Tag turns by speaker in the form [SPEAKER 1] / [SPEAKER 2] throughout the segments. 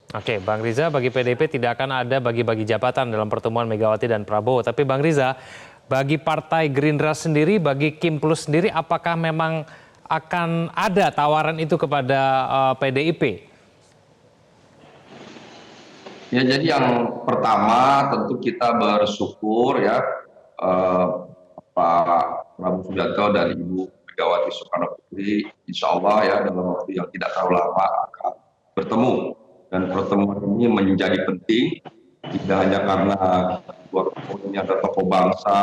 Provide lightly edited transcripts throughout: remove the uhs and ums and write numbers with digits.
[SPEAKER 1] Oke, Bang Riza, bagi PDIP tidak akan ada bagi-bagi jabatan dalam pertemuan Megawati dan Prabowo. Tapi Bang Riza, bagi Partai Gerindra sendiri, bagi Kim Plus sendiri, apakah memang akan ada tawaran itu kepada PDIP?
[SPEAKER 2] Ya, jadi yang pertama tentu kita bersyukur ya, eh, Pak Prabowo Subianto dan Ibu Megawati Soekarno Putri, insya Allah ya dalam waktu yang tidak terlalu lama akan bertemu, dan pertemuan ini menjadi penting tidak hanya karena dua tokoh ini adalah tokoh bangsa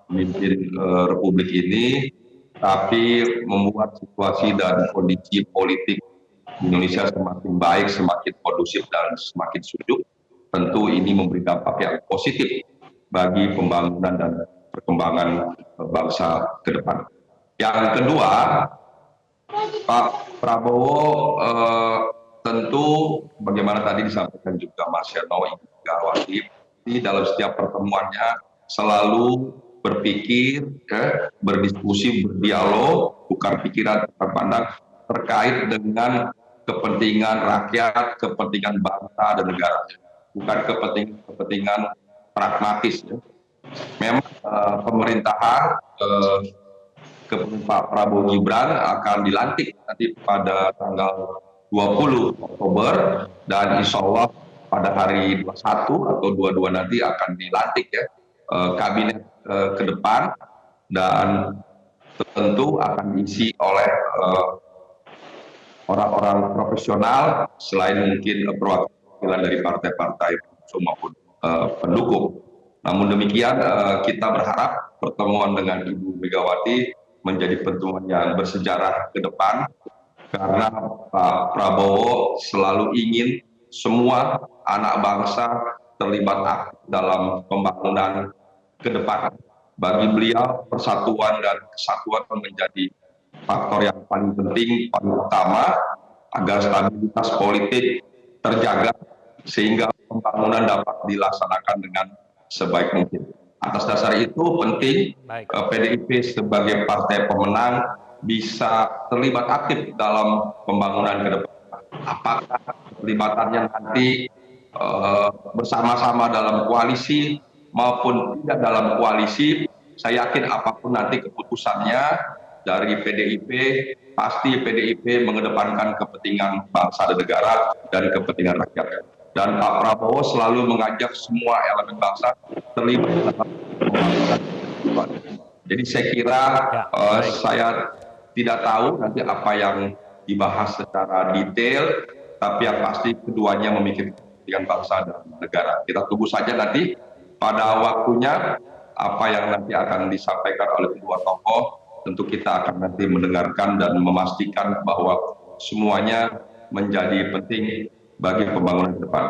[SPEAKER 2] pemimpin Republik ini, tapi membuat situasi dan kondisi politik Indonesia semakin baik, semakin kondusif dan semakin sejuk. Tentu ini memberi dampak yang positif bagi pembangunan dan perkembangan bangsa ke depan. Yang kedua, Pak Prabowo tentu bagaimana tadi disampaikan juga Mas Yano Ibu Megawati, di dalam setiap pertemuannya selalu berpikir, berdiskusi, berdialog, tukar pikiran, tukar pandang terkait dengan kepentingan rakyat, kepentingan bangsa dan negara, bukan kepentingan pragmatis. Ya. Memang pemerintahan Pak Prabowo Gibran akan dilantik nanti pada tanggal 20 Oktober, dan insya Allah pada hari 21 atau 22 nanti akan dilantik ya kabinet ke depan, dan tentu akan diisi oleh orang-orang profesional selain mungkin perwakilan dari partai-partai maupun pendukung. Namun demikian kita berharap pertemuan dengan Ibu Megawati menjadi pertemuan yang bersejarah ke depan, karena Pak Prabowo selalu ingin semua anak bangsa terlibat aktif dalam pembangunan ke depan. Bagi beliau persatuan dan kesatuan menjadi faktor yang paling penting, paling utama agar stabilitas politik terjaga sehingga pembangunan dapat dilaksanakan dengan sebaik mungkin. Atas dasar itu penting PDIP sebagai partai pemenang bisa terlibat aktif dalam pembangunan ke depan. Apakah terlibatannya nanti bersama-sama dalam koalisi maupun tidak dalam koalisi, saya yakin apapun nanti keputusannya dari PDIP, pasti PDIP mengedepankan kepentingan bangsa dan negara dan kepentingan rakyat. Dan Pak Prabowo selalu mengajak semua elemen bangsa terlibat dalam pembangunan. Jadi saya kira saya tidak tahu nanti apa yang dibahas secara detail, tapi yang pasti keduanya memikirkan kepentingan bangsa dan negara. Kita tunggu saja nanti pada waktunya apa yang nanti akan disampaikan oleh kedua tokoh. Tentu kita akan nanti mendengarkan dan memastikan bahwa semuanya menjadi penting bagi pembangunan ke depan.